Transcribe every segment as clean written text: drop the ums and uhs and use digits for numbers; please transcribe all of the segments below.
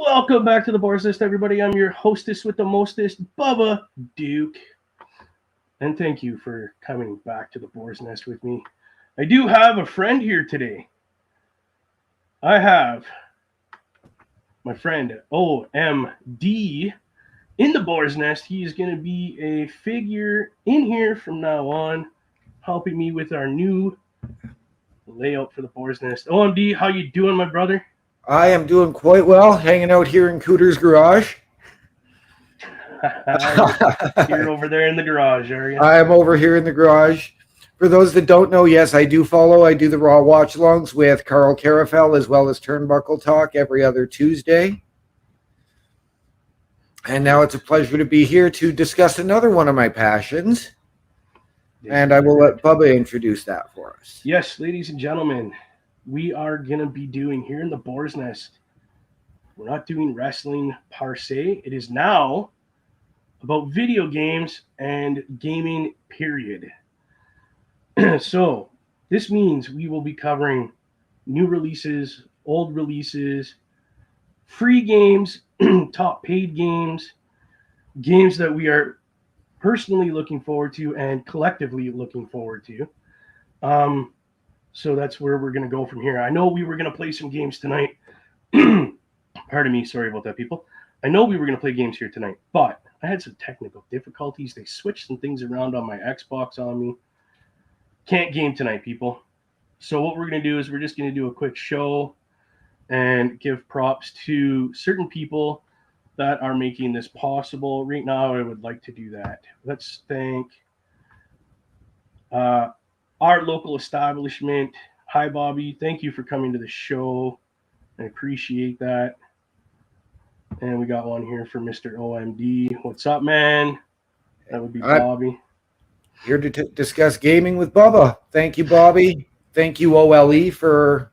Welcome back to the Boar's Nest, everybody. I'm your hostess with the mostest, Bubba Duke. And thank you for coming back to the Boar's Nest with me. I do have a friend here today. I have my friend OMD in the Boar's Nest. He is going to be a figure in here from now on, helping me with our new layout for the Boar's Nest. OMD, how you doing, my brother? I am doing quite well, hanging out here in Cooter's garage. You're over there in the garage, are you? I am over here in the garage. For those that don't know, yes, I do the Raw watch-alongs with Carl Carafel as well as Turnbuckle Talk every other Tuesday. And now it's a pleasure to be here to discuss another one of my passions. And I will let Bubba introduce that for us. Yes, ladies and gentlemen, we are going to be doing here in the Boar's Nest. We're not doing wrestling per se. It is now about video games and gaming, period. So this means we will be covering new releases, old releases, free games, top paid games, games that we are personally looking forward to and collectively looking forward to. So that's where we're going to go from here. I know we were going to play some games tonight. Pardon me. Sorry about that, people. I know we were going to play games here tonight, but I had some technical difficulties. They switched some things around on my Xbox on me. Can't game tonight, people. So what we're going to do is we're just going to do a quick show and give props to certain people that are making this possible. Right now, I would like to do that. Let's thank our local establishment. Hi, Bobby. Thank you for coming to the show. I appreciate that. And we got one here for Mr. OMD. What's up, man? That would be Bobby. Here to discuss gaming with Bubba. Thank you, Bobby. Thank you, OLE, for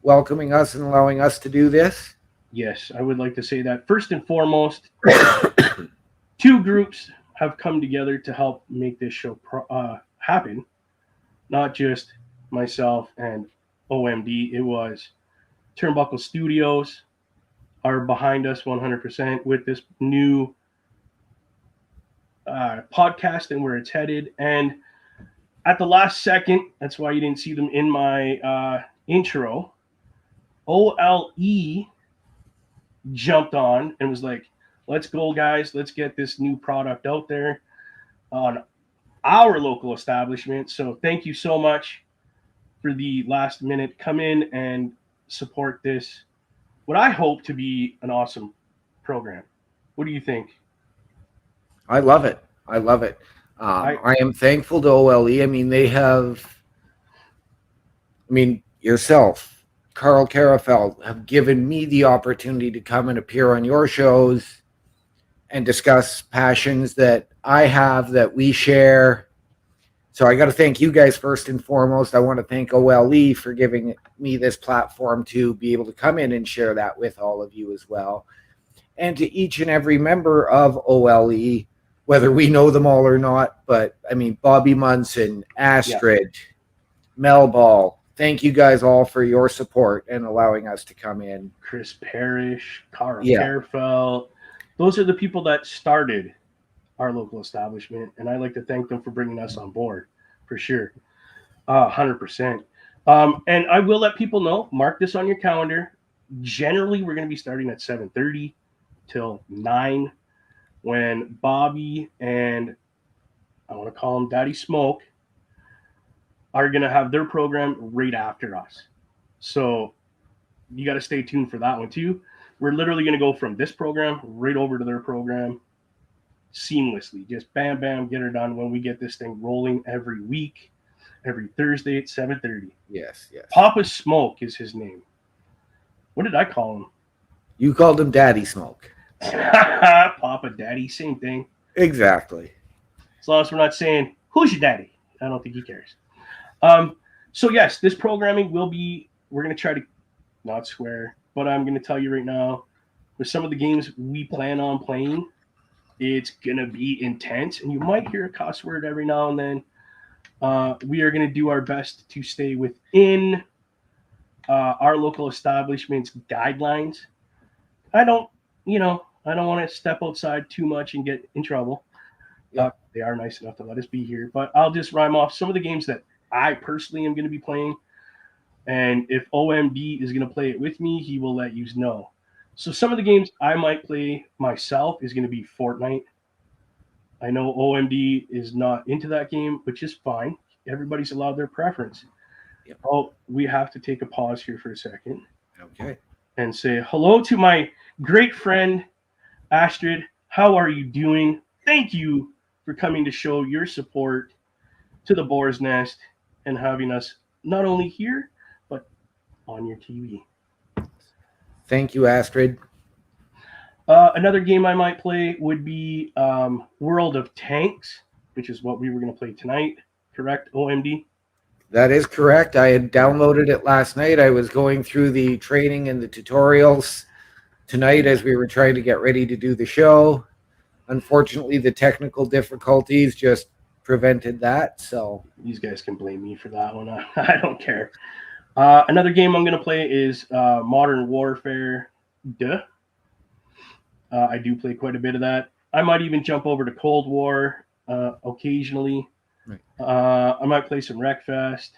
welcoming us and allowing us to do this. Yes, I would like to say that. First and foremost, two groups have come together to help make this show happen. Not just myself and OMD. It was Turnbuckle Studios are behind us 100% with this new podcast and where it's headed. And at the last second, that's why you didn't see them in my intro, OLE jumped on and was like, let's go, guys. Let's get this new product out there on our local establishment. So thank you so much for the last minute come in and support this, what I hope to be an awesome program. What do you think? I love it. I am thankful to OLE. I mean, yourself, Carl Carafel, have given me the opportunity to come and appear on your shows and discuss passions that I have, that we share. So I got to thank you guys first and foremost. I want to thank OLE for giving me this platform to be able to come in and share that with all of you as well. And to each and every member of OLE, whether we know them all or not, but I mean, Bobby Munson, Astrid, Mel Ball, thank you guys all for your support and allowing us to come in. Chris Parrish, Carl Carafel. Those are the people that started our local establishment, and I'd like to thank them for bringing us on board, for sure, 100%. And I will let people know, mark this on your calendar. Generally, we're going to be starting at 7:30 till 9, when Bobby and I want to call him Daddy Smoke are going to have their program right after us. So you got to stay tuned for that one too. We're literally going to go from this program right over to their program seamlessly. Just bam, bam, get her done when we get this thing rolling every week, every Thursday at 7:30. Yes. Papa Smoke is his name. What did I call him? You called him Daddy Smoke. Papa, Daddy, same thing. Exactly. As long as we're not saying, who's your daddy? I don't think he cares. So yes, this programming will be, we're going to try to not swear, but I'm going to tell you right now, with some of the games we plan on playing, it's going to be intense, and you might hear a cuss word every now and then. We are going to do our best to stay within our local establishment's guidelines. I don't, I don't want to step outside too much and get in trouble. Yep. They are nice enough to let us be here, but I'll just rhyme off some of the games that I personally am going to be playing. And if OMD is going to play it with me, he will let you know. So some of the games I might play myself is going to be Fortnite. I know OMD is not into that game, which is fine. Everybody's allowed their preference. Yep. Oh, we have to take a pause here for a second. Okay. And say hello to my great friend, Astrid. How are you doing? Thank you for coming to show your support to the Boar's Nest and having us not only here, but on your TV. Thank you, Astrid. Another game I might play would be World of Tanks, which is what we were going to play tonight. Correct, OMD? That is correct. I had downloaded it last night. I was going through the training and the tutorials tonight as we were trying to get ready to do the show. Unfortunately, the technical difficulties just prevented that. So these guys can blame me for that one. I don't care. Another game I'm going to play is Modern Warfare. I do play quite a bit of that. I might even jump over to Cold War occasionally. Right. I might play some Wreckfest.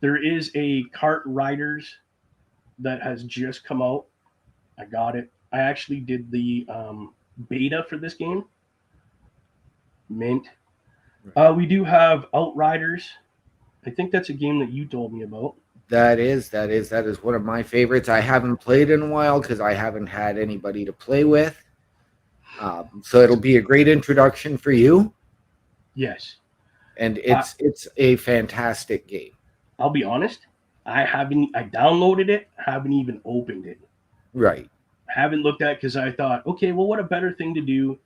There is a Kart Riders that has just come out. I got it. I actually did the beta for this game. Mint. Right. We do have Outriders. I think that's a game that you told me about. That is one of my favorites. I haven't played in a while because I haven't had anybody to play with. So it'll be a great introduction for you. Yes. And it's a fantastic game. I'll be honest. I downloaded it, haven't even opened it. Right. Haven't looked at it because I thought, okay, well, what a better thing to do?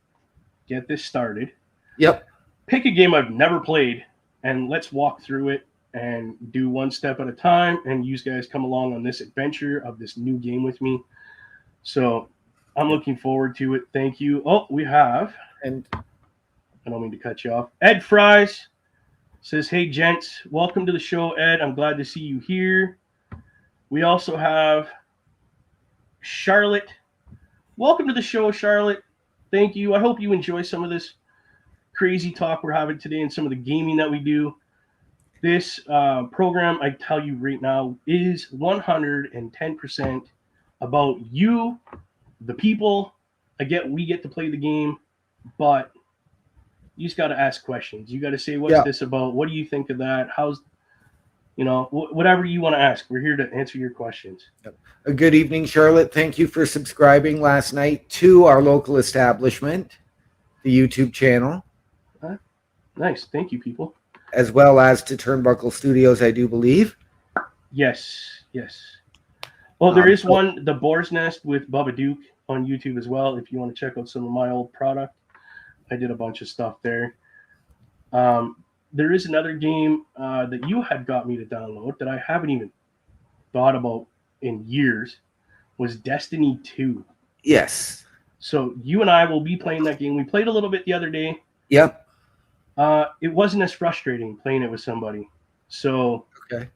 Get this started. Yep. Pick a game I've never played and let's walk through it and do one step at a time. And you guys come along on this adventure of this new game with me. So I'm looking forward to it. Thank you. Oh, we have, and I don't mean to cut you off. Ed Fries says, hey, gents, welcome to the show, Ed. I'm glad to see you here. We also have Charlotte. Welcome to the show, Charlotte. Thank you. I hope you enjoy some of this crazy talk we're having today and some of the gaming that we do. This program, I tell you right now, is 110% about you, the people. We get to play the game, but you just got to ask questions. You got to say, what's this about? What do you think of that? How's, whatever you want to ask. We're here to answer your questions. Yep. A good evening, Charlotte. Thank you for subscribing last night to our local establishment, the YouTube channel. Nice. Thank you, people. As well as to Turnbuckle Studios, I do believe. Yes. Well, there is one, The Boar's Nest with Bubba Duke on YouTube as well. If you want to check out some of my old product, I did a bunch of stuff there. There is another game that you had got me to download that I haven't even thought about in years, was Destiny 2. Yes. So you and I will be playing that game. We played a little bit the other day. Yep. It wasn't as frustrating playing it with somebody. So okay.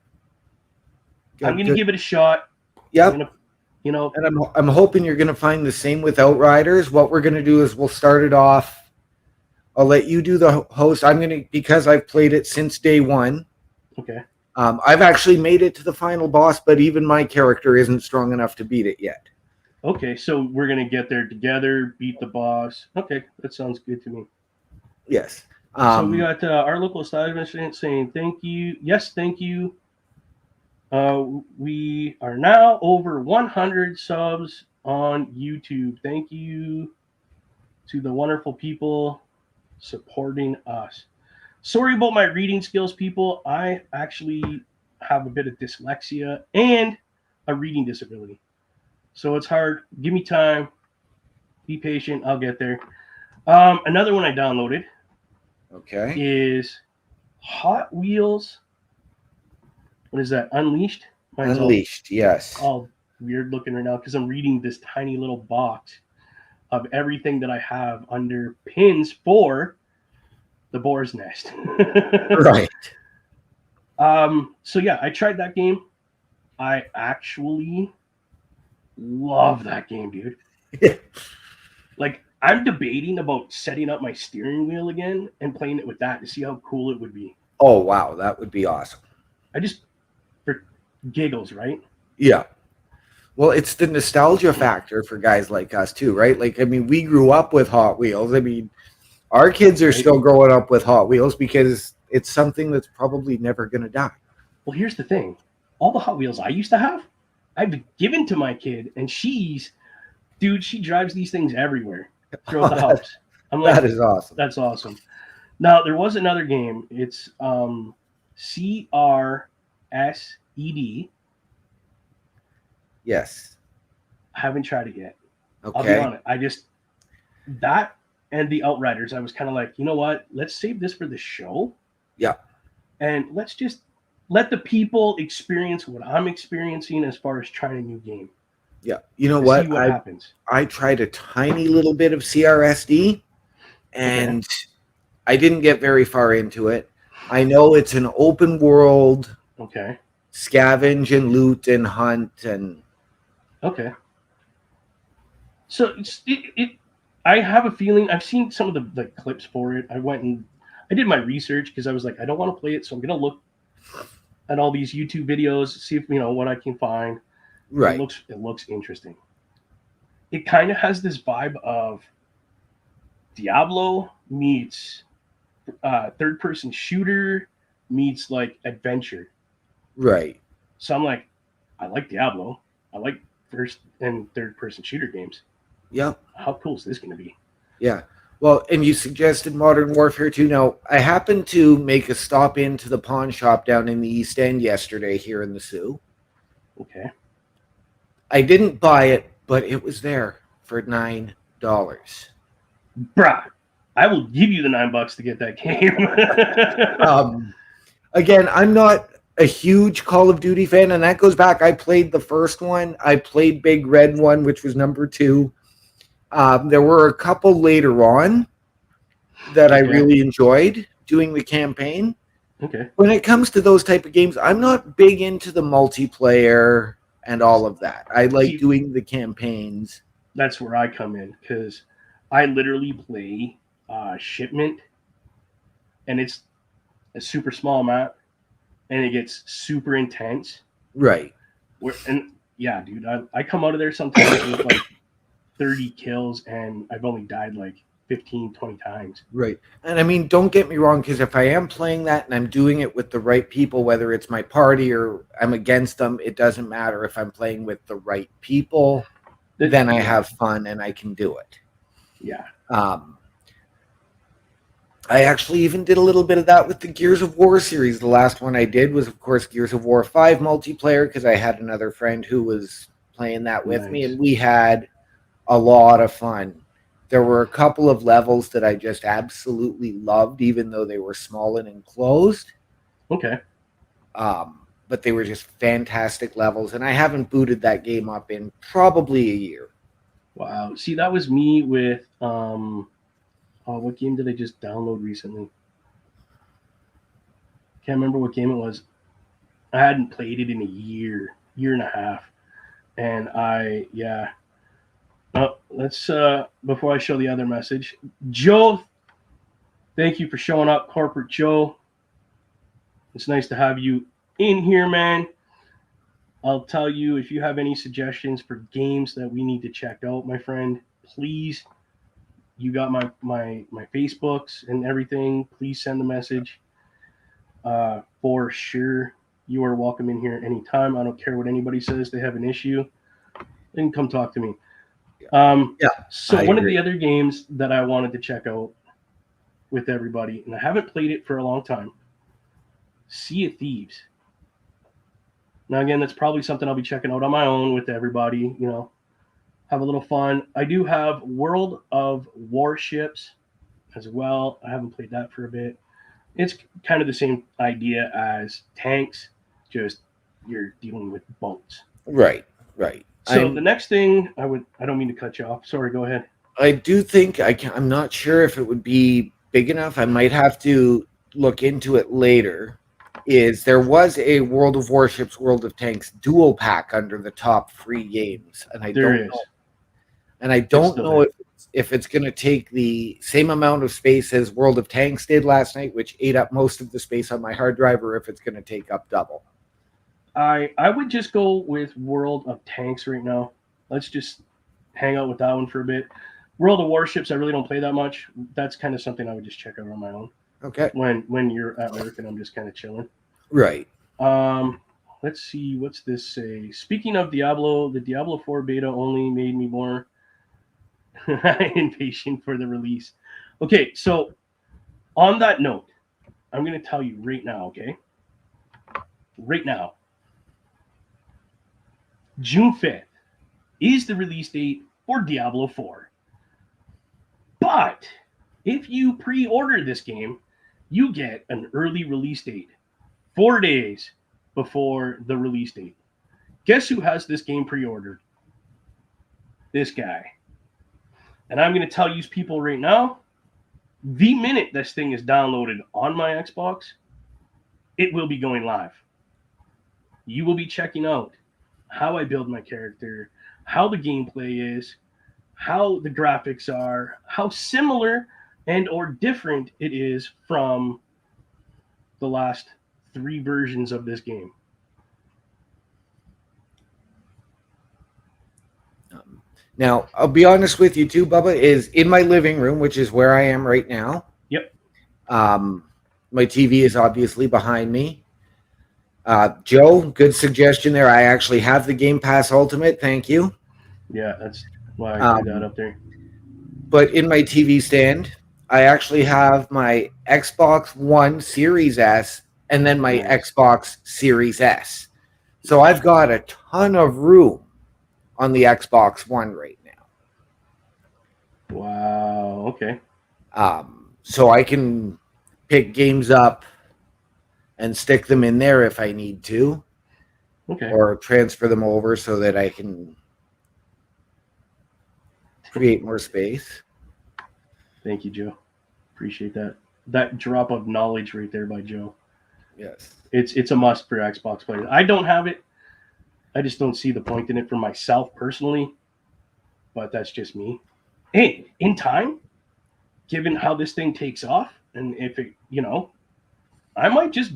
I'm going to give it a shot. Yep. And I'm hoping you're going to find the same with Outriders. What we're going to do is we'll start it off. I'll let you do the host. Because I've played it since day one. Okay. I've actually made it to the final boss, but even my character isn't strong enough to beat it yet. Okay, so we're going to get there together, beat the boss. Okay, that sounds good to me. Yes. So we got our local establishment saying thank you. Yes, thank you. We are now over 100 subs on YouTube. Thank you to the wonderful people supporting us. Sorry about my reading skills, people. I actually have a bit of dyslexia and a reading disability. So it's hard. Give me time. Be patient. I'll get there. Another one I downloaded is Hot Wheels. What is that? Unleashed? Mine's Unleashed, yes. All weird looking right now because I'm reading this tiny little box of everything that I have under pins for the Boar's Nest. Right. So yeah, I tried that game. I actually love that game, dude. Like, I'm debating about setting up my steering wheel again and playing it with that to see how cool it would be. Oh, wow. That would be awesome. I just, for giggles, right? Yeah. Well, it's the nostalgia factor for guys like us, too, right? Like, I mean, we grew up with Hot Wheels. I mean, our kids are Right. still growing up with Hot Wheels because it's something that's probably never going to die. Well, here's the thing. All the Hot Wheels I used to have, I've given to my kid, and dude, she drives these things everywhere throughout the house. I'm like, That is awesome. that's awesome. Now, there was another game. It's CRSED. Yes. I haven't tried it yet. I'll be Okay. honest. That and the Outriders, I was kind of like, you know what? Let's save this for the show. Yeah. And let's just let the people experience what I'm experiencing as far as trying a new game Yeah. You know to what? see what happens. I tried a tiny little bit of CRSD and I didn't get very far into it. I know it's an open world, Okay. scavenge and loot and hunt and Okay. So I have a feeling I've seen some of the clips for it. I went and I did my research because I was like, I don't want to play it, so I'm gonna look at all these YouTube videos, see if what I can find. right. It looks interesting. It kind of has this vibe of Diablo meets third person shooter meets like adventure. Right. So I'm like, I like Diablo. I like first and third person shooter games. Yeah. How cool is this going to be? Yeah. Well, and you suggested Modern Warfare 2. Now, I happened to make a stop into the pawn shop down in the East End yesterday here in the Sioux. Okay. I didn't buy it, but it was there for $9. Bruh, I will give you the $9 to get that game. Again, I'm not a huge Call of Duty fan, and that goes back. I played the first one. I played Big Red one, which was number 2. There were a couple later on that I really enjoyed doing the campaign. Okay. When it comes to those type of games, I'm not big into the multiplayer and all of that. I like doing the campaigns. That's where I come in because I literally play Shipment, and it's a super small map, and it gets super intense. Right. Yeah, dude, I come out of there sometimes with like 30 kills, and I've only died like 15, 20 times. Right. And I mean, don't get me wrong, because if I am playing that and I'm doing it with the right people, whether it's my party or I'm against them, it doesn't matter. If I'm playing with the right people, then I have fun and I can do it. Yeah. I actually even did a little bit of that with the Gears of War series. The last one I did was, of course, Gears of War 5 multiplayer, because I had another friend who was playing that with me, and we had a lot of fun. There were a couple of levels that I just absolutely loved, even though they were small and enclosed. Okay. But they were just fantastic levels, and I haven't booted that game up in probably a year. Wow. See, that was me with what game did I just download recently? Can't remember what game it was. I hadn't played it in a year and a half, and let's before I show the other message, Joe, thank you for showing up, Corporate Joe. It's nice to have you in here, man. I'll tell you, if you have any suggestions for games that we need to check out, my friend, please, you got my Facebooks and everything. Please send the message. For sure, you are welcome in here anytime. I don't care what anybody says. They have an issue, they can come talk to me. So one of the other games that I wanted to check out with everybody, and I haven't played it for a long time, Sea of Thieves. Now, again, that's probably something I'll be checking out on my own with everybody, have a little fun. I do have World of Warships as well. I haven't played that for a bit. It's kind of the same idea as tanks, just you're dealing with boats. Right. So the next thing I don't mean to cut you off. Sorry, go ahead. I do think I'm not sure if it would be big enough. I might have to look into it later. There was a World of Warships, World of Tanks dual pack under the top free games, and I don't know. And I don't know if it's going to take the same amount of space as World of Tanks did last night, which ate up most of the space on my hard drive, or if it's going to take up double. I would just go with World of Tanks right now. Let's just hang out with that one for a bit. World of Warships, I really don't play that much. That's kind of something I would just check out on my own. Okay. When you're at work and I'm just kind of chilling. Right. Let's see, what's this say? Speaking of Diablo, the Diablo 4 beta only made me more impatient for the release. Okay, so on that note, I'm going to tell you right now, okay? Right now, June 5th is the release date for Diablo 4. But if you pre-order this game, you get an early release date 4 days before the release date. Guess who has this game pre-ordered? This guy. And I'm going to tell you people right now, the minute this thing is downloaded on my Xbox, it will be going live. You will be checking out how I build my character, how the gameplay is, how the graphics are, how similar and or different it is from the last 3 versions of this game. Now, I'll be honest with you too, Bubba, is in my living room, which is where I am right now. Yep. My TV is obviously behind me. Joe, good suggestion there. I actually have the Game Pass Ultimate. Thank you. Yeah, that's why I threw that up there. But in my TV stand, I actually have my Xbox One Series S and then my Xbox Series S. So I've got a ton of room on the Xbox One right now. Wow. Okay. So I can pick games up and stick them in there if I need to. Okay. Or transfer them over so that I can create more space. Thank you, Joe. Appreciate that. That drop of knowledge right there by Joe. Yes. It's a must for Xbox players. I don't have it. I just don't see the point in it for myself personally. But that's just me. Hey, in time, given how this thing takes off, and if it, I might just,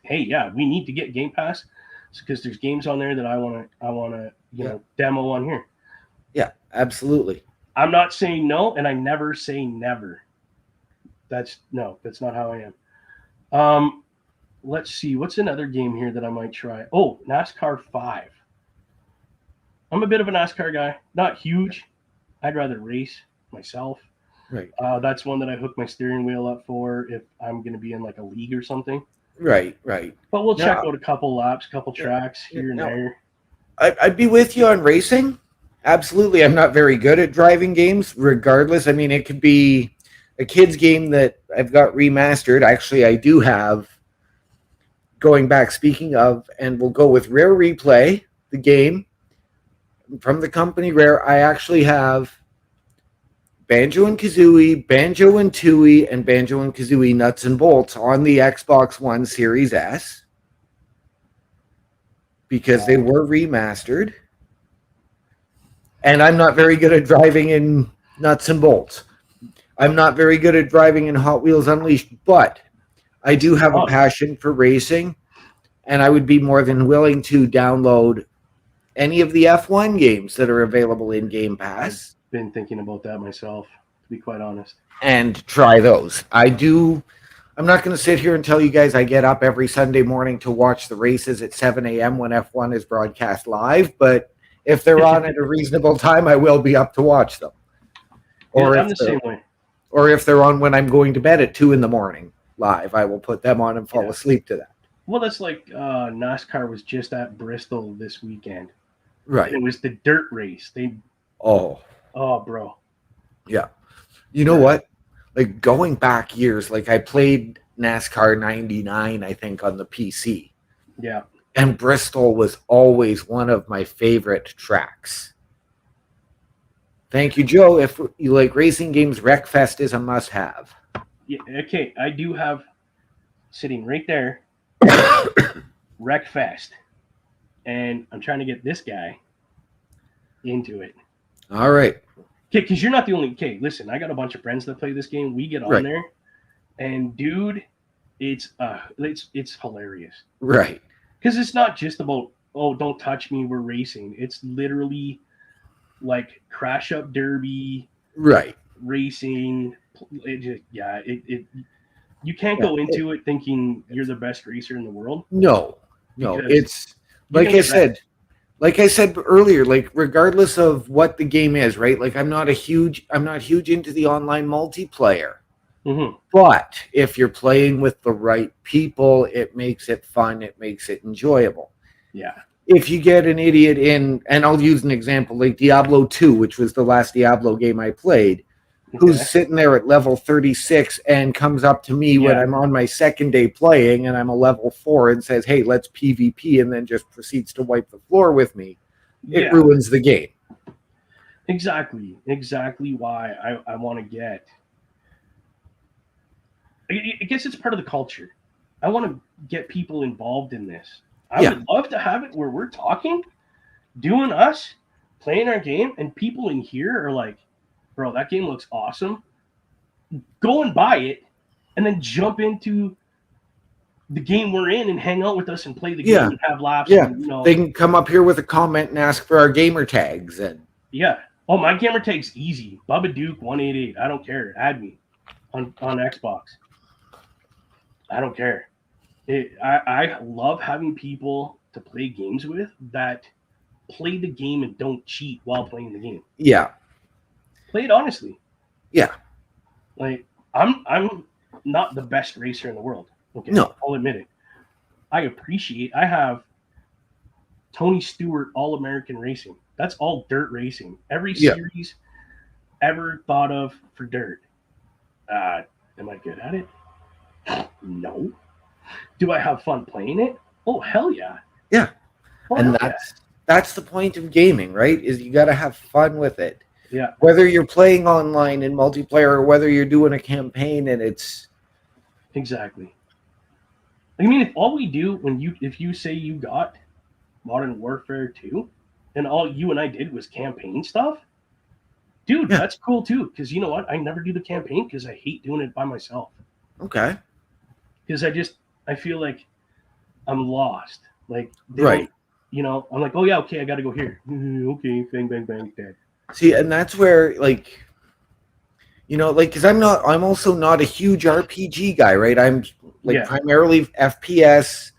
hey, yeah, we need to get Game Pass because there's games on there that I want to, demo on here. Yeah, absolutely. I'm not saying no, and I never say never. That's not how I am. Let's see, what's another game here that I might try? Oh, NASCAR 5. I'm a bit of a NASCAR guy. Not huge. I'd rather race myself. Right. That's one that I hook my steering wheel up for if I'm going to be in like a league or something. Right. But we'll check out a couple laps, couple tracks here and there. I'd be with you on racing. Absolutely. I'm not very good at driving games, regardless. I mean, it could be a kid's game that I've got remastered. Actually, I do have, going back, speaking of, and we'll go with Rare Replay, the game from the company Rare. I actually have Banjo and Kazooie, Banjo and Tooie, and Banjo and Kazooie Nuts and Bolts on the Xbox One Series S because they were remastered. And I'm not very good at driving in Nuts and Bolts. I'm not very good at driving in Hot Wheels Unleashed, but I do have a passion for racing, and I would be more than willing to download any of the F1 games that are available in Game Pass. I've been thinking about that myself, to be quite honest. And try those. I'm not going to sit here and tell you guys I get up every Sunday morning to watch the races at 7 a.m. when F1 is broadcast live, but if they're on at a reasonable time, I will be up to watch them. Or I'm the same way. Or if they're on when I'm going to bed at 2 a.m. live, I will put them on and fall asleep to that. Well, that's like NASCAR was just at Bristol this weekend. Right. It was the dirt race. Oh, bro. Yeah. You know what? Like going back years, like I played NASCAR 99, I think, on the PC. Yeah. And Bristol was always one of my favorite tracks. Thank you, Joe. If you like racing games, Wreckfest is a must-have. Yeah, okay, I do have sitting right there Wreckfest. And I'm trying to get this guy into it. All right. Okay, because you're not the only. Okay, listen, I got a bunch of friends that play this game. We get on Right. there, and dude, it's hilarious Right. because it's not just about oh don't touch me, we're racing. It's literally like crash up derby Right. racing. It just yeah, it you can't Yeah. go into it thinking you're the best racer in the world No. No. because It's you're like gonna I get wrecked. said. Like I said earlier, like regardless of what the game is, right? Like I'm not huge into the online multiplayer. Hmm. But if you're playing with the right people, it makes it fun, it makes it enjoyable. Yeah. If you get an idiot in, and I'll use an example like Diablo 2, which was the last Diablo game I played, Okay. who's sitting there at level 36 and comes up to me when Yeah. I'm on my second day playing and I'm a level 4 and says, "Hey, let's PvP," and then just proceeds to wipe the floor with me, it Yeah. ruins the game. Exactly. Exactly why I want to get. I guess it's part of the culture. I want to get people involved in this. I Yeah. would love to have it where we're talking, doing us, playing our game, and people in here are like, bro, that game looks awesome. Go and buy it, and then jump into the game we're in and hang out with us and play the game Yeah. and have laughs Yeah. and They can come up here with a comment and ask for our gamer tags. And yeah. Oh, my gamer tag's easy. Bubba Duke 188. I don't care. Add me on Xbox. I don't care. I love having people to play games with that play the game and don't cheat while playing the game. yeah. Play it honestly. Yeah. Like I'm not the best racer in the world. Okay, No. I'll admit it. I appreciate. I have Tony Stewart All American Racing. That's all dirt racing. Every Yeah. series ever thought of for dirt. Am I good at it? No. Do I have fun playing it? Oh hell yeah. Yeah. Oh And hell yeah. that's the point of gaming, right? Is you got to have fun with it. Yeah. Whether you're playing online in multiplayer or whether you're doing a campaign and it's Exactly. I mean, if all we do if you say you got Modern Warfare 2 and all you and I did was campaign stuff, dude, yeah. that's cool too. Because you know what? I never do the campaign because I hate doing it by myself. Okay. Because I feel like I'm lost. Like they Right. don't, you know, I'm like, oh yeah, okay, I got to go here. Okay, bang, bang, bang, dead. See, and that's where like because I'm also not a huge RPG guy, right? I'm like Yeah, primarily FPS,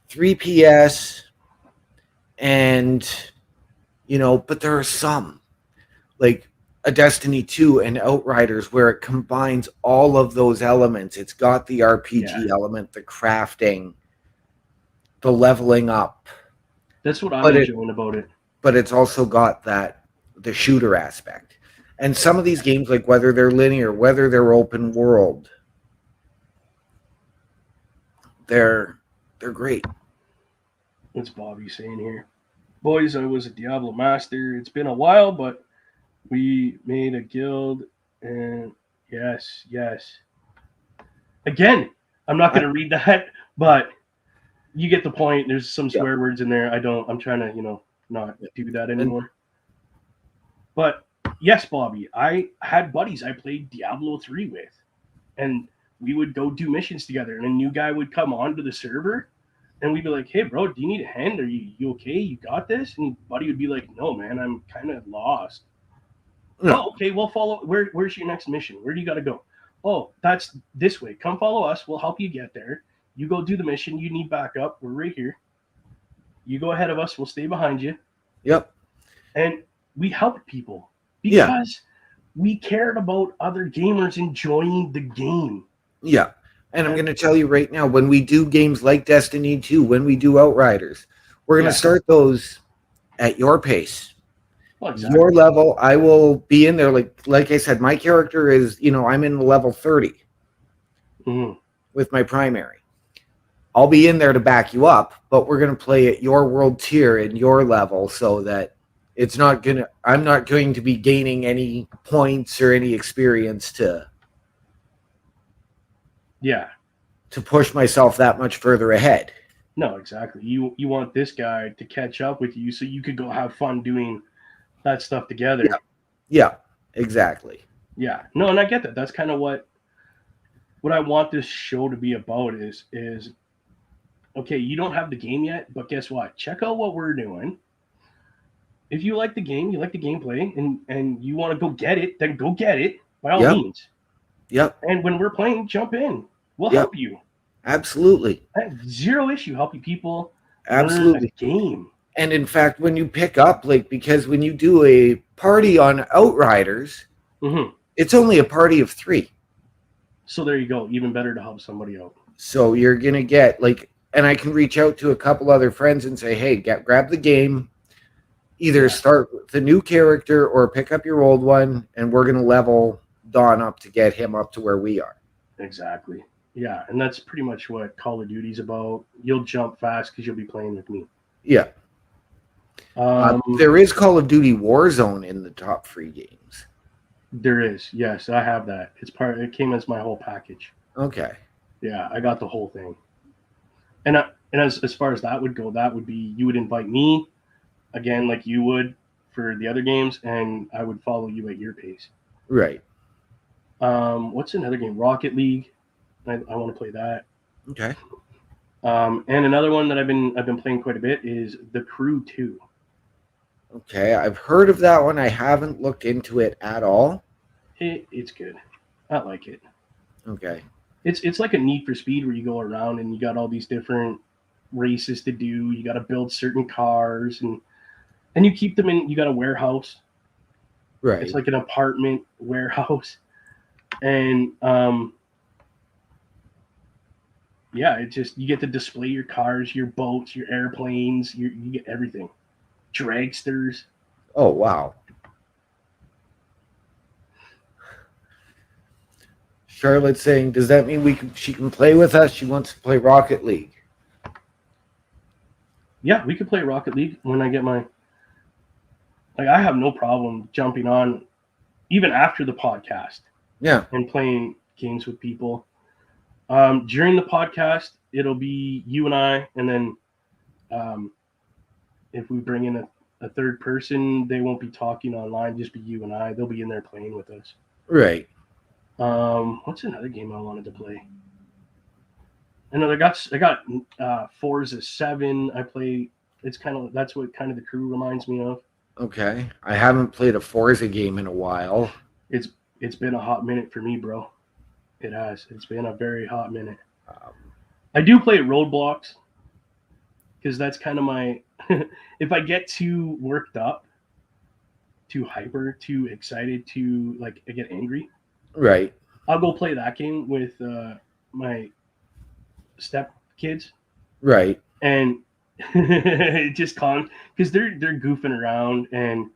3PS, and but there are some like a Destiny 2 and Outriders where it combines all of those elements. It's got the RPG element, the crafting, the leveling up, that's what I'm but it enjoying about it. but it's also got the shooter aspect. And some of these games, like whether they're linear, whether they're open world, they're great. What's Bobby saying here? Boys, I was a Diablo master. It's been a while, but we made a guild, and yes, yes. Again, I'm not going to read that, but you get the point. There's some swear words in there. I'm trying to, not do that anymore. But yes, Bobby, I had buddies I played Diablo 3 with, and we would go do missions together, and a new guy would come onto the server, and we'd be like, hey, bro, do you need a hand? Are you okay? You got this? And buddy would be like, no, man, I'm kind of lost. No. Oh, okay, we'll follow. Where's your next mission? Where do you got to go? Oh, that's this way. Come follow us. We'll help you get there. You go do the mission. You need backup. We're right here. You go ahead of us. We'll stay behind you. Yep. And we helped people because we cared about other gamers enjoying the game. Yeah. And I'm going to tell you right now, when we do games like Destiny 2, when we do Outriders, we're going to start those at your pace. Well, exactly. Your level. I will be in there. Like I said, my character is, I'm in level 30 with my primary. I'll be in there to back you up, but we're going to play at your world tier and your level so that I'm not going to be gaining any points or any experience to push myself that much further ahead. No, exactly. You want this guy to catch up with you so you could go have fun doing that stuff together. Yeah, exactly. Yeah. No, and I get that. That's kind of what I want this show to be about is okay, you don't have the game yet, but guess what? Check out what we're doing. If you like the game, you like the gameplay, and you want to go get it, then go get it by all Yep. means. Yep. And when we're playing, jump in. We'll Yep. help you. Absolutely. I have zero issue helping people Absolutely. learn a game. And in fact, when you pick up, like, because when you do a party on Outriders, it's only a party of 3. So there you go. Even better to help somebody out. So you're going to get, like, and I can reach out to a couple other friends and say, hey, grab the game, either start with the new character or pick up your old one, and we're going to level Don up to get him up to where we are. Exactly. Yeah, and that's pretty much what Call of Duty's about. You'll jump fast because you'll be playing with me. Yeah. There is Call of Duty Warzone in the top free games. There is. Yes, I have that. It came as my whole package. Okay. Yeah, I got the whole thing. And as far as that would go, that would be you would invite me again like you would for the other games, and I would follow you at your pace. Right. What's another game? Rocket League. I want to play that. Okay. And another one that I've been playing quite a bit is The Crew 2. Okay, I've heard of that one. I haven't looked into it at all. It's good. I like it. Okay. It's like a Need for Speed where you go around and you got all these different races to do. You got to build certain cars and you keep them in. You got a warehouse. Right. It's like an apartment warehouse, and yeah, it just you get to display your cars, your boats, your airplanes. You get everything. Dragsters. Oh wow. Charlotte's saying, does that mean she can play with us? She wants to play Rocket League. Yeah, we could play Rocket League when I get my. Like, I have no problem jumping on, even after the podcast. Yeah. And playing games with people. During the podcast, it'll be you and I, and then if we bring in a third person, they won't be talking online. Just be you and I. They'll be in there playing with us. Right. What's another game I wanted to play? I know I got Forza 7. I play. That's what kind of The Crew reminds me of. Okay, I haven't played a Forza game in a while. It's been a hot minute for me, bro. It has. It's been a very hot minute. I do play Roadblocks because that's kind of my. If I get too worked up, too hyper, too excited, I get angry. Right. I'll go play that game with my step kids. Right. And it just because they're goofing around and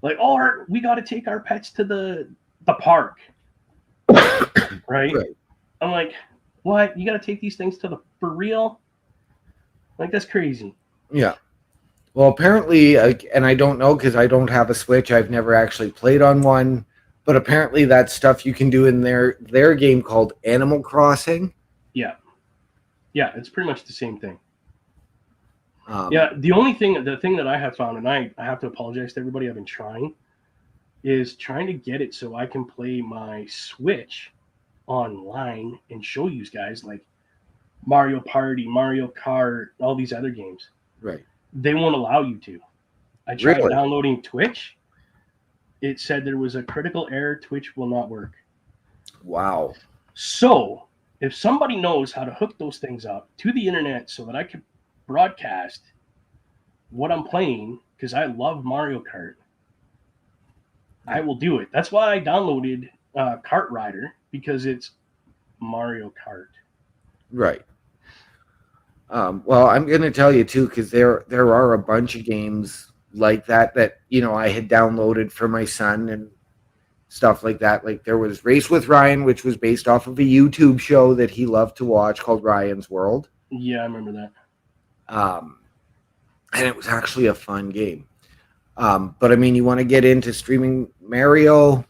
like, oh, we got to take our pets to the park. Right? I'm like, what? You got to take these things for real? Like, that's crazy. Yeah. Well, apparently, and I don't know because I don't have a Switch. I've never actually played on one. But apparently that's stuff you can do in their game called Animal Crossing. Yeah. Yeah, it's pretty much the same thing. The thing that I have found, and I have to apologize to everybody, I've been trying to get it so I can play my Switch online and show you guys like Mario Party, Mario Kart, all these other games. Right. They won't allow you to. I tried downloading Twitch. It said there was a critical error. Twitch will not work. Wow. So if somebody knows how to hook those things up to the internet so that I can broadcast what I'm playing, because I love Mario Kart, I will do it. That's why I downloaded Kart Rider, because it's Mario Kart. Right. Well, I'm going to tell you too, because there are a bunch of games like that I had downloaded for my son and stuff like that. Like there was Race with Ryan, which was based off of a YouTube show that he loved to watch called Ryan's World. Yeah, I remember that. And it was actually a fun game. But I mean, you want to get into streaming Mario,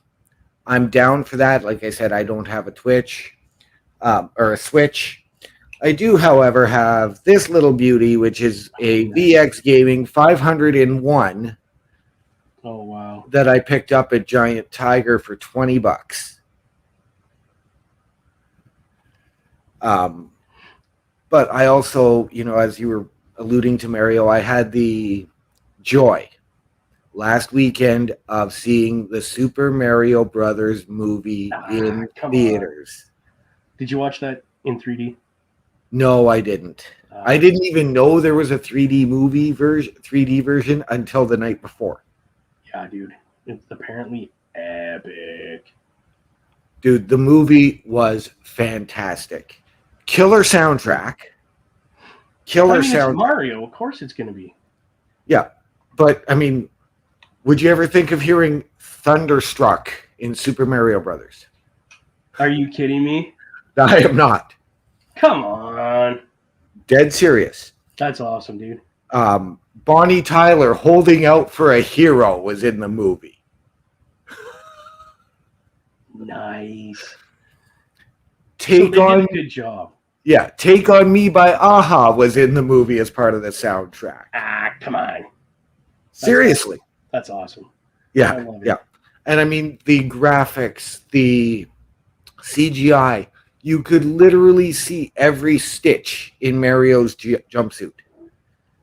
I'm down for that. Like I said, I don't have a Twitch or a Switch. I do, however, have this little beauty, which is a VX Gaming 501. Oh wow. that I picked up at Giant Tiger for $20. But I also, as you were alluding to, Mario, I had the joy last weekend of seeing the Super Mario Brothers movie in Come theaters. on. Did you watch that in 3D? No, I didn't. I didn't even know there was a 3D version until the night before. Yeah, dude. It's apparently epic. Dude, the movie was fantastic. Killer soundtrack. It's Mario. Of course it's going to be. Yeah. But, I mean, would you ever think of hearing Thunderstruck in Super Mario Brothers? Are you kidding me? I am not. Come on. Dead serious. That's awesome, dude. Bonnie Tyler holding out for a hero was in the movie. Nice. Take so on did a good job. Yeah, Take On Me by Aha was in the movie as part of the soundtrack. Come on. Seriously. That's awesome. Yeah, yeah. And I mean, the graphics, the CGI, you could literally see every stitch in Mario's jumpsuit.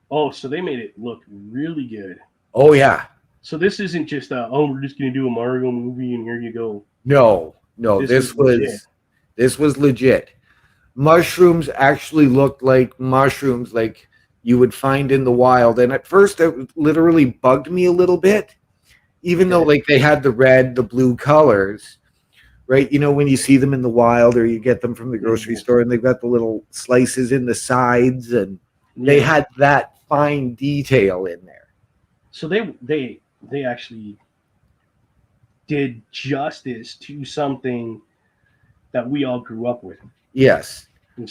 Oh, so they made it look really good. Oh, yeah. So this isn't just we're just going to do a Mario movie and here you go. No, this was legit. Mushrooms actually looked like mushrooms like you would find in the wild. And at first it literally bugged me a little bit, even though like they had the red, the blue colors, right? You know, when you see them in the wild or you get them from the grocery store and they've got the little slices in the sides and they had that fine detail in there. So they actually did justice to something that we all grew up with. Yes.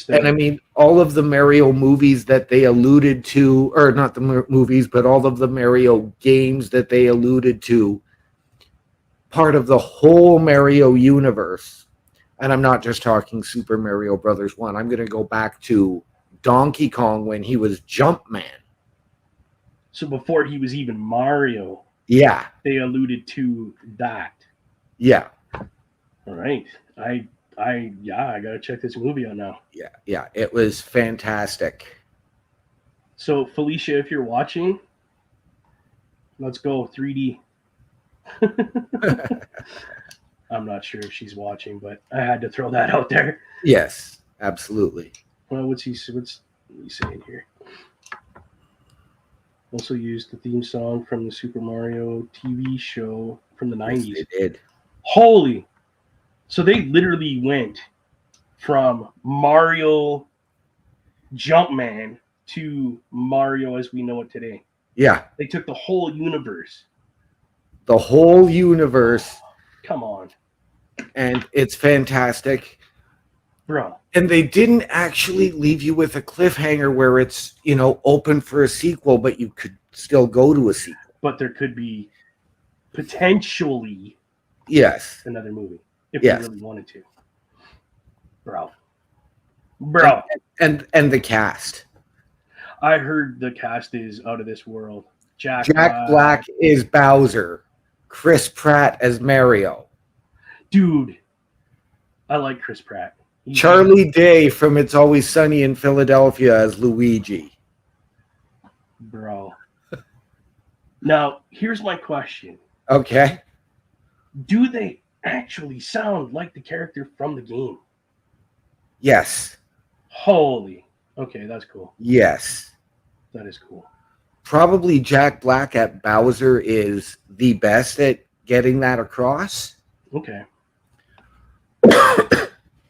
And I mean, all of the Mario movies that they alluded to, or not the movies, but all of the Mario games that they alluded to, part of the whole Mario universe. And I'm not just talking Super Mario Brothers 1. I'm going to go back to Donkey Kong when he was Jumpman. So before he was even Mario. Yeah. They alluded to that. Yeah. All right. I gotta check this movie out now. Yeah, it was fantastic. So Felicia, if you're watching, let's go 3D. I'm not sure if she's watching, but I had to throw that out there. Yes, absolutely. Well, what's he saying here? Also used the theme song from the Super Mario TV show from the 90s. Yes, they did. Holy. So they literally went from Mario Jumpman to Mario as we know it today. Yeah. They took the whole universe. The whole universe. Come on. And it's fantastic. Bro. And they didn't actually leave you with a cliffhanger where it's, open for a sequel, but you could still go to a sequel. But there could be potentially another movie. If they really wanted to. Bro. And the cast. I heard the cast is out of this world. Jack Black is Bowser. Chris Pratt as Mario. Dude. I like Chris Pratt. Charlie Day from It's Always Sunny in Philadelphia as Luigi. Bro. Now, here's my question. Okay. Do they actually sound like the character from the game? Yes. Holy. Okay, that's cool. Yes. That is cool. Probably Jack Black at Bowser is the best at getting that across. Okay.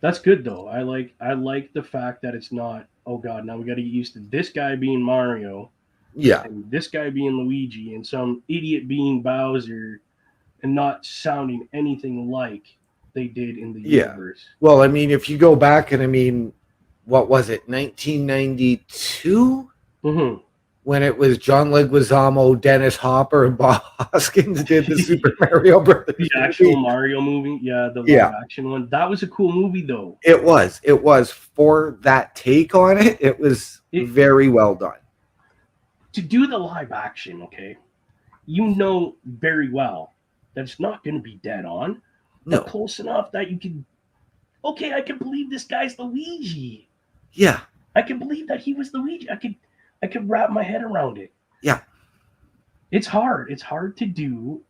That's good though. I like the fact that it's not, oh god, now we got to get used to this guy being Mario. Yeah. And this guy being Luigi and some idiot being Bowser. And not sounding anything like they did in the universe. Well, I mean, if you go back and what was it, 1992? Mm-hmm. When it was John Leguizamo, Dennis Hopper, and Bob Hoskins did the Super Mario Brothers. The actual Mario movie? Yeah, the live action one. That was a cool movie, though. It was. For that take on it, it was very well done. To do the live action, okay, you know very well that it's not going to be dead on, but No. close enough that you can, okay, I can believe this guy's Luigi. Yeah. I can believe that he was Luigi. I could wrap my head around it. Yeah. It's hard. It's hard to do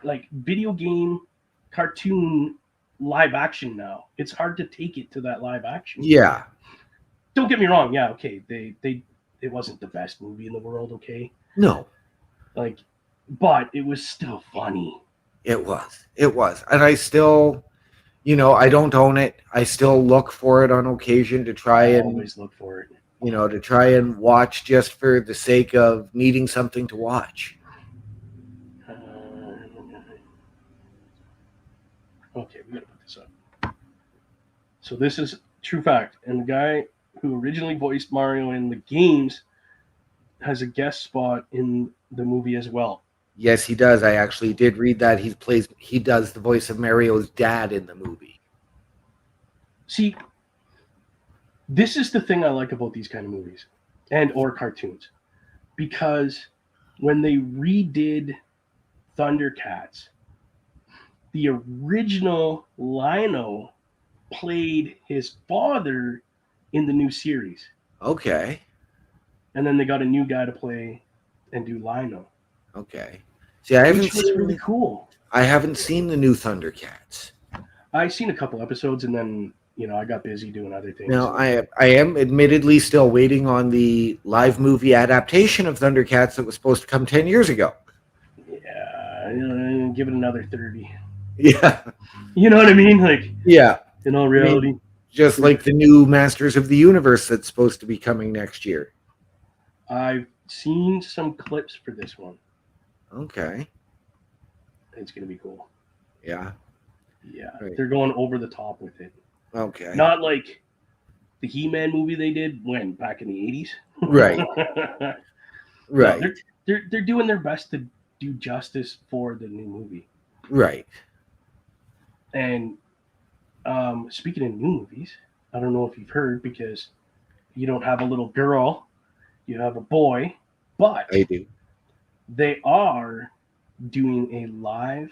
like video game cartoon live action now. It's hard to take it to that live action. Yeah. Don't get me wrong. Yeah, okay. They it wasn't the best movie in the world, okay? No. Like, but it was still funny. It was. It was. And I still, I don't own it. I still look for it on occasion to try and always look for it. to try and watch just for the sake of needing something to watch. Okay, we gotta put this up. So this is true fact, and the guy who originally voiced Mario in the games has a guest spot in the movie as well. Yes, he does. I actually did read that he does the voice of Mario's dad in the movie. See, this is the thing I like about these kind of movies and or cartoons, because when they redid Thundercats, the original Lino played his father in the new series. Okay. And then they got a new guy to play and do Lino. Okay. See, I haven't seen really cool. I haven't seen the new Thundercats. I've seen a couple episodes, and then I got busy doing other things. Now, I am admittedly still waiting on the live movie adaptation of Thundercats that was supposed to come 10 years ago. Yeah, give it another 30. Yeah. You know what I mean? Like, yeah. In all reality. Just like the new Masters of the Universe that's supposed to be coming next year. I've seen some clips for this one. Okay. It's going to be cool. Yeah. Yeah. Right. They're going over the top with it. Okay. Not like the He-Man movie they did back in the 80s. Right. Right. No, they're doing their best to do justice for the new movie. Right. And speaking of new movies, I don't know if you've heard, because you don't have a little girl, you have a boy, but I do. They are doing a live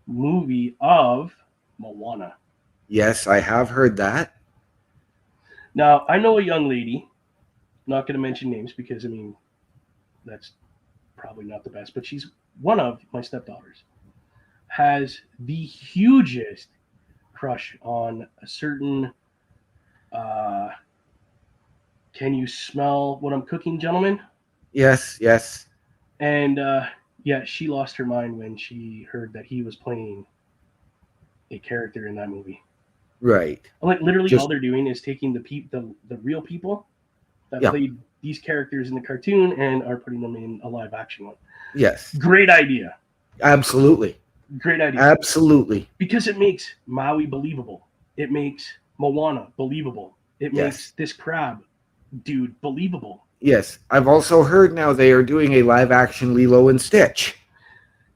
movie of Moana. Yes, I have heard that. Now, I know a young lady, not going to mention names because, that's probably not the best, but she's one of my stepdaughters, has the hugest crush on a certain, can you smell what I'm cooking, gentlemen? Yes, yes. And, yeah, she lost her mind when she heard that he was playing a character in that movie. Right. Like, literally all they're doing is taking the real people that played these characters in the cartoon and are putting them in a live action one. Yes. Great idea. Absolutely. Great idea. Absolutely. Because it makes Maui believable. It makes Moana believable. It makes this crab dude believable. Yes. I've also heard now they are doing a live action Lilo and Stitch.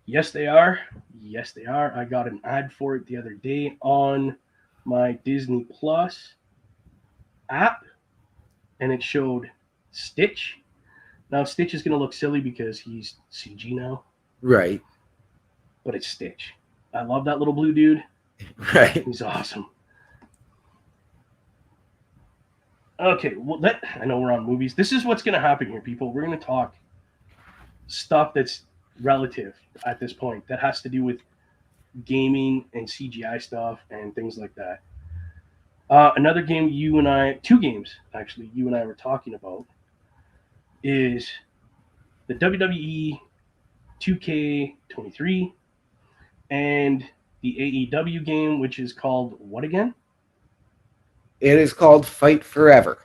Yes, they are. Yes, they are. I got an ad for it the other day on my Disney Plus app, and it showed Stitch. Now, Stitch is going to look silly because he's CG now. Right. But it's Stitch. I love that little blue dude. Right. He's awesome. Okay, well, I know we're on movies. This is what's going to happen here, people. We're going to talk stuff that's relative at this point that has to do with gaming and CGI stuff and things like that. Another game two games actually, you and I were talking about is the WWE 2K23 and the AEW game, which is called what again? It is called Fight Forever.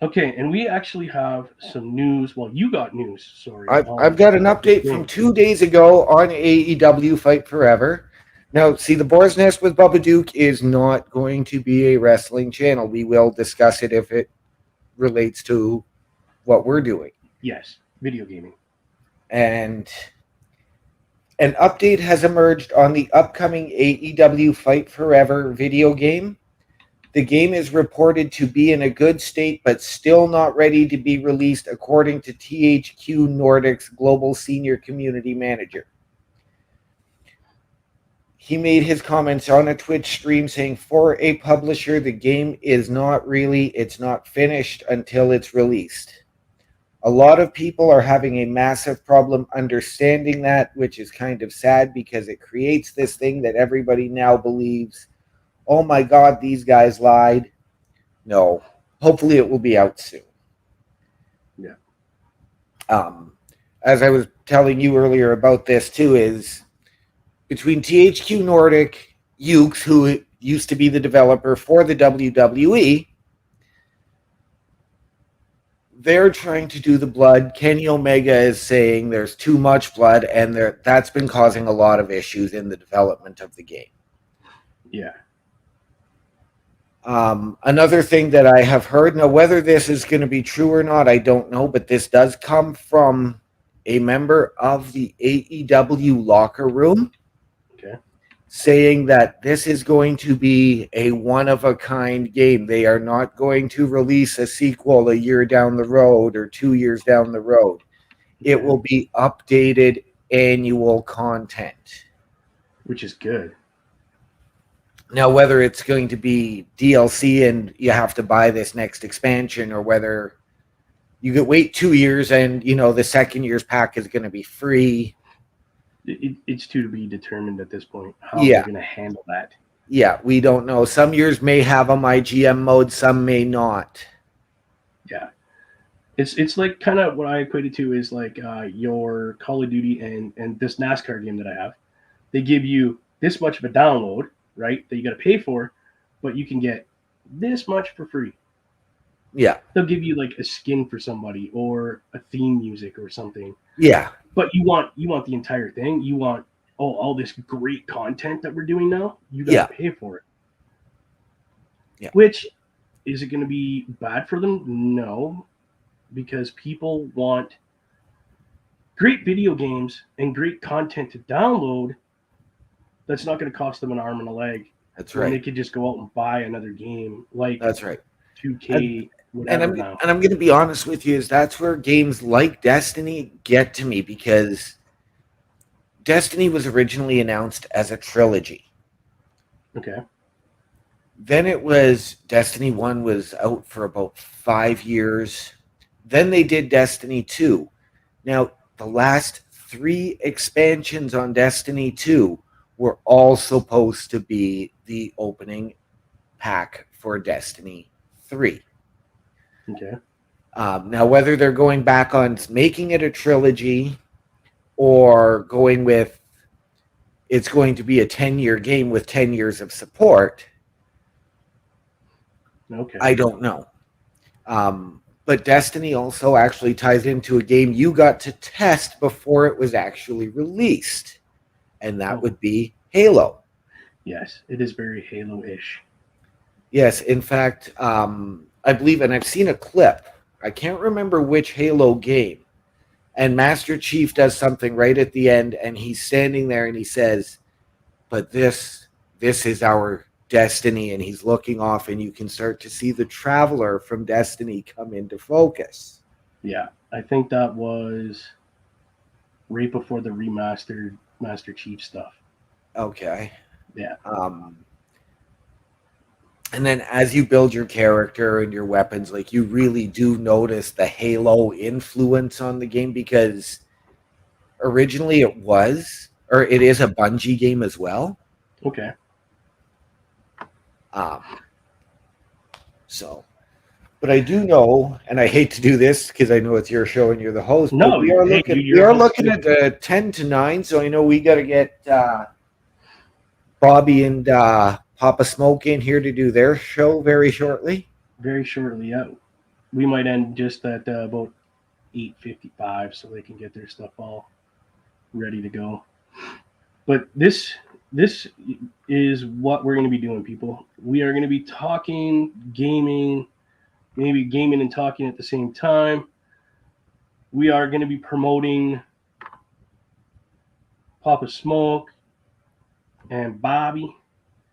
Okay, and we actually have some news. Well, you got news. Sorry. I've got an update from 2 days ago on AEW Fight Forever. Now, see, the Boar's Nest with Bubba Duke is not going to be a wrestling channel. We will discuss it if it relates to what we're doing. Yes, video gaming. And an update has emerged on the upcoming AEW Fight Forever video game. The game is reported to be in a good state, but still not ready to be released, according to THQ Nordic's global senior community manager. He made his comments on a Twitch stream saying, for a publisher, the game is it's not finished until it's released. A lot of people are having a massive problem understanding that, which is kind of sad because it creates this thing that everybody now believes, oh my God, these guys lied. No, hopefully it will be out soon. Yeah. As I was telling you earlier about this too, is between THQ Nordic, Ukes, who used to be the developer for the WWE, they're trying to do the blood. Kenny Omega is saying there's too much blood, and that's been causing a lot of issues in the development of the game. Yeah. Another thing that I have heard, now whether this is going to be true or not, I don't know, but this does come from a member of the AEW locker room. Okay. Saying that this is going to be a one-of-a-kind game. They are not going to release a sequel a year down the road or 2 years down the road. Okay. It will be updated annual content. Which is good. Now, whether it's going to be DLC and you have to buy this next expansion, or whether you could wait 2 years and, the second year's pack is going to be free. It's to be determined at this point how Yeah. they're going to handle that. Yeah, we don't know. Some years may have a MyGM mode, some may not. Yeah. It's like kind of what I equate it to is like your Call of Duty and this NASCAR game that I have. They give you this much of a download, right, that you got to pay for, but you can get this much for free. Yeah. They'll give you like a skin for somebody or a theme music or something. Yeah. But you want the entire thing. You want all this great content that we're doing now. You got to pay for it. Yeah. Which, is it going to be bad for them? No, because people want great video games and great content to download. That's not going to cost them an arm and a leg. That's right. And they could just go out and buy another game like that's right. 2K. And I'm going to be honest with you, is that's where games like Destiny get to me, because Destiny was originally announced as a trilogy. Okay. Then it was Destiny 1 was out for about 5 years. Then they did Destiny 2. Now, the last 3 expansions on Destiny 2 were all supposed to be the opening pack for Destiny 3. Okay. Now, whether they're going back on making it a trilogy or going with it's going to be a 10-year game with 10 years of support, okay, I don't know. But Destiny also actually ties into a game you got to test before it was actually released, and that would be Halo. Yes, it is very Halo-ish. Yes, in fact, I believe, and I've seen a clip, I can't remember which Halo game, and Master Chief does something right at the end, and he's standing there and he says, but this is our Destiny, and he's looking off, and you can start to see the Traveler from Destiny come into focus. Yeah, I think that was right before the remastered Master Chief stuff. Okay. Yeah. And then as you build your character and your weapons, like, you really do notice the Halo influence on the game, because originally it is a Bungie game as well. Okay. But I do know, and I hate to do this because I know it's your show and you're the host. No, we are looking at 10 to 9, so I know we got to get Bobby and Papa Smoke in here to do their show very shortly. Very shortly, yeah. We might end just at about 8:55, so they can get their stuff all ready to go. But this is what we're going to be doing, people. We are going to be talking gaming, maybe gaming and talking at the same time. We are going to be promoting Papa Smoke and Bobby.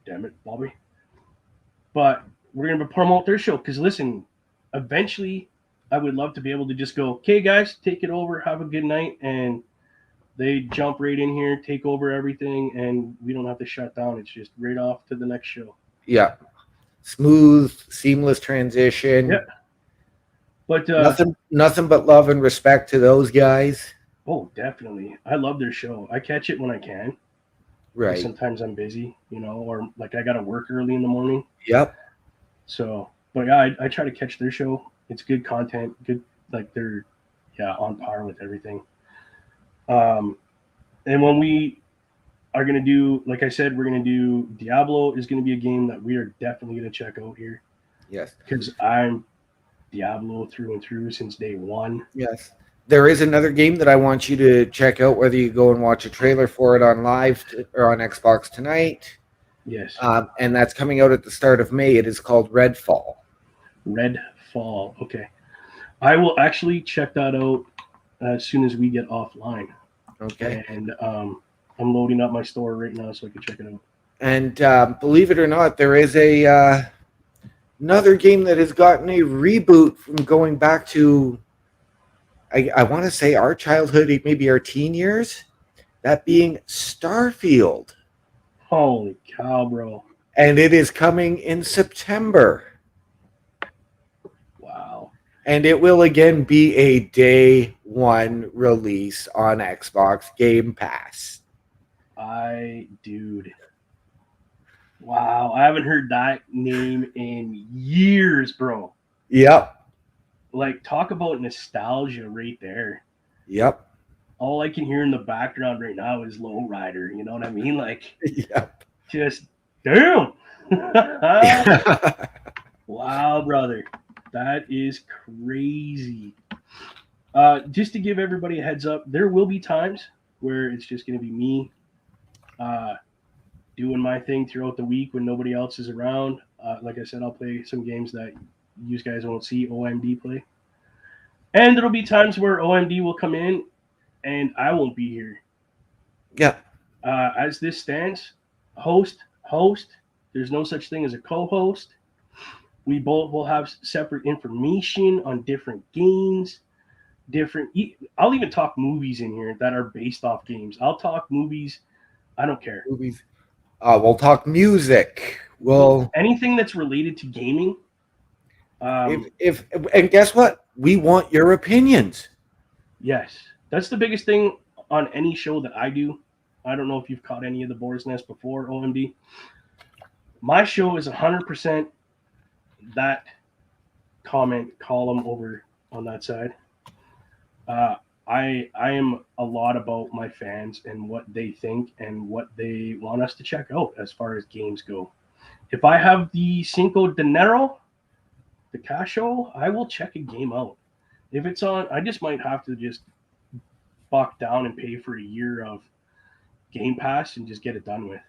Damn it, Bobby. But we're gonna promote their show. Because listen, eventually, I would love to be able to just go, okay, guys, take it over, have a good night, and they jump right in here, take over everything, and we don't have to shut down. It's just right off to the next show. Yeah. Smooth, seamless Yeah, transition. but Nothing but love and respect to those guys. oh, definitely, I love their show. I catch it when I can, because Right. sometimes I'm busy, or like I gotta work early in the morning. Yep. So, but yeah, I try to catch their show. It's good content, good, like they're, yeah, on par with everything. Um, and when we are gonna do, like I said, we're gonna do Diablo is gonna be a game that we are definitely gonna check out here, Yes. because I'm Diablo through and through since day one. Yes. There is another game that I want you to check out, whether you go and watch a trailer for it on or on Xbox tonight. Yes, And that's coming out at the start of May. It is called Redfall. Redfall. Okay, I will actually check that out as soon as we get offline. Okay. And I'm loading up my store right now so I can check it out. And believe it or not, there is another game that has gotten a reboot from going back to, I want to say, our childhood, maybe our teen years. That being Starfield. Holy cow, bro! And it is coming in September. Wow. And it will again be a day one release on Xbox Game Pass. Dude. Wow, I haven't heard that name in years, bro. Yep. Like, talk about nostalgia right there. Yep. All I can hear in the background right now is Lowrider. You know what I mean? Like, Yep. just damn. Wow, brother, that is crazy. Just to give everybody a heads up, there will be times where it's just going to be me doing my thing throughout the week when nobody else is around. Like I said, I'll play some games that you guys won't see OMD play. And there'll be times where OMD will come in and I won't be here. Yeah. As this stands, host. There's no such thing as a co-host. We both will have separate information on different games. I'll even talk movies in here that are based off games. I'll talk movies. I don't care. Movies. We'll talk music. We'll anything that's related to gaming. if and guess what? We want your opinions. Yes, that's the biggest thing on any show that I do. I don't know if you've caught any of the Boar's Nest before, OMD. My show is 100% that comment column over on that side. I am a lot about my fans and what they think and what they want us to check out as far as games go. If I have the Cinco Dinero, the casho, I will check a game out. If it's on, I just might have to just buck down and pay for a year of Game Pass and just get it done with.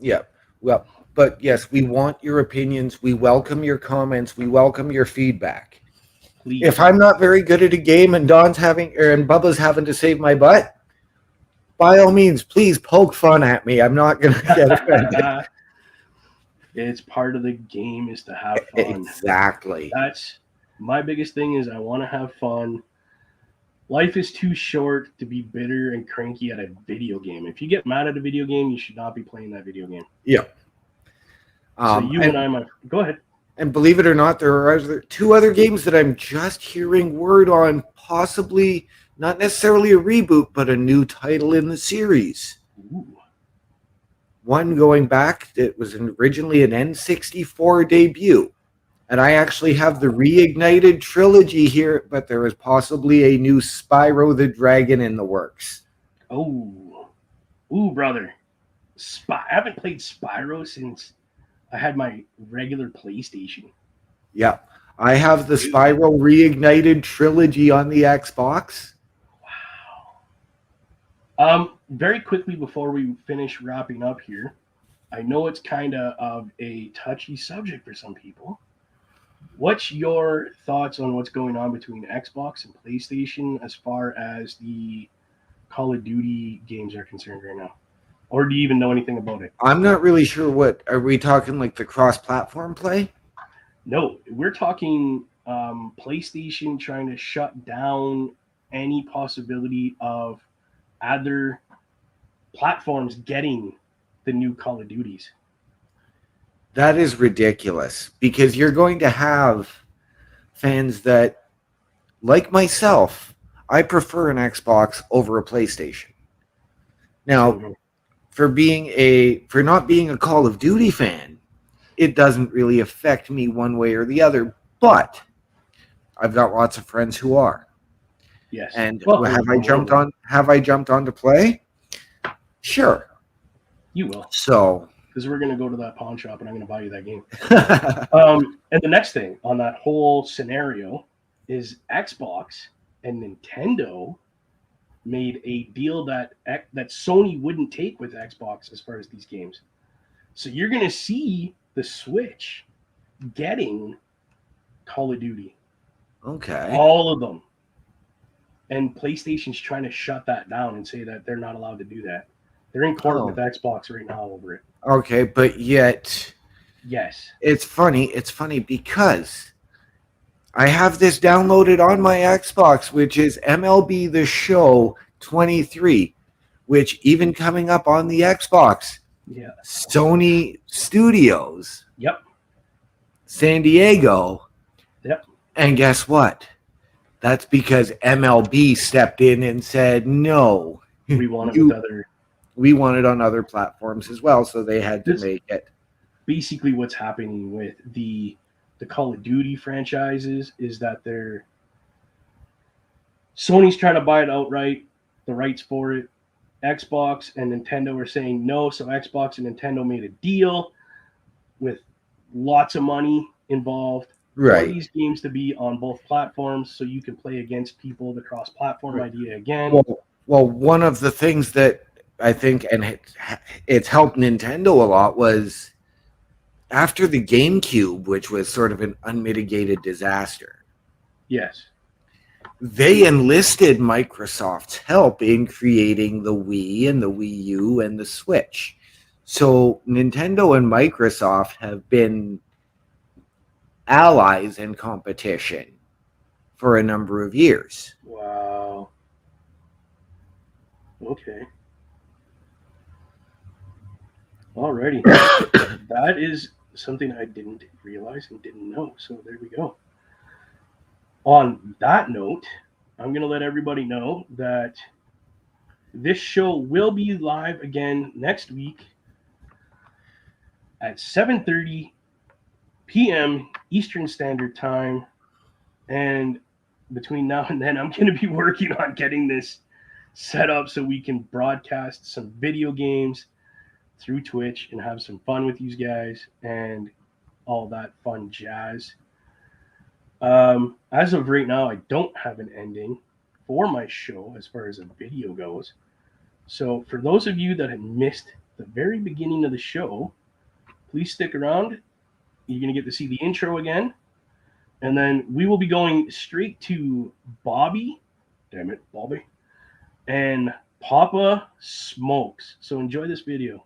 Yeah. Well, but yes, we want your opinions. We welcome your comments. We welcome your feedback. Please. If I'm not very good at a game and and Bubba's having to save my butt, by all means, please poke fun at me. I'm not going to get offended. It's part of the game is to have fun. Exactly. That's my biggest thing is I want to have fun. Life is too short to be bitter and cranky at a video game. If you get mad at a video game, you should not be playing that video game. Yeah. So you and I, go ahead. And believe it or not, there are two other games that I'm just hearing word on, possibly not necessarily a reboot, but a new title in the series. Ooh. One going back, it was originally an N64 debut. And I actually have the Reignited trilogy here, but there is possibly a new Spyro the Dragon in the works. Oh. Ooh, brother. I haven't played Spyro since I had my regular PlayStation. Yeah. I have the Spyro Reignited trilogy on the Xbox. Wow. Very quickly before we finish wrapping up here, I know it's kind of a touchy subject for some people. What's your thoughts on what's going on between Xbox and PlayStation as far as the Call of Duty games are concerned right now? Or do you even know anything about it? I'm not really sure are we talking like the cross-platform play? No, we're talking PlayStation trying to shut down any possibility of other platforms getting the new Call of Duties. That is ridiculous because you're going to have fans that, like myself, I prefer an Xbox over a PlayStation. Now, Mhm. for not being a Call of Duty fan, it doesn't really affect me one way or the other, but I've got lots of friends who are. Yes. And Well, there's one more of them. have I jumped on to play? Sure. You will, So because we're going to go to that pawn shop and I'm going to buy you that game. And the next thing on that whole scenario is Xbox and Nintendo made a deal that Sony wouldn't take with Xbox as far as these games. So you're going to see the Switch getting Call of Duty, Okay. all of them. And PlayStation's trying to shut that down and say that they're not allowed to do that. They're in court with Xbox right now over it. Okay, but yet Yes. it's funny because I have this downloaded on my Xbox, which is MLB The Show 23, which even coming up on the Xbox, Yeah. Sony Studios, Yep. San Diego. Yep. And guess what? That's because MLB stepped in and said, no, We want it with other. We want it on other platforms as well, so they had to make it. Basically, what's happening with the Call of Duty franchises is that Sony's trying to buy it outright, the rights for it. Xbox and Nintendo are saying no, so Xbox and Nintendo made a deal with lots of money involved for these games to be on both platforms, so you can play against people. The cross-platform idea again. Well, one of the things that I think, and it's helped Nintendo a lot, was after the GameCube, which was sort of an unmitigated disaster. Yes. They enlisted Microsoft's help in creating the Wii and the Wii U and the Switch. So Nintendo and Microsoft have been allies in competition for a number of years. Wow. Okay. Alrighty. That is something I didn't realize and didn't know. So there we go. On that note, I'm going to let everybody know that this show will be live again next week at 7:30 p.m. Eastern Standard Time. And between now and then, I'm going to be working on getting this set up so we can broadcast some video games through Twitch and have some fun with you guys and all that fun jazz. As of right now, I don't have an ending for my show as far as a video goes. So for those of you that have missed the very beginning of the show, please stick around. You're going to get to see the intro again. And then we will be going straight to Bobby. Damn it, Bobby. And Papa Smokes. So enjoy this video.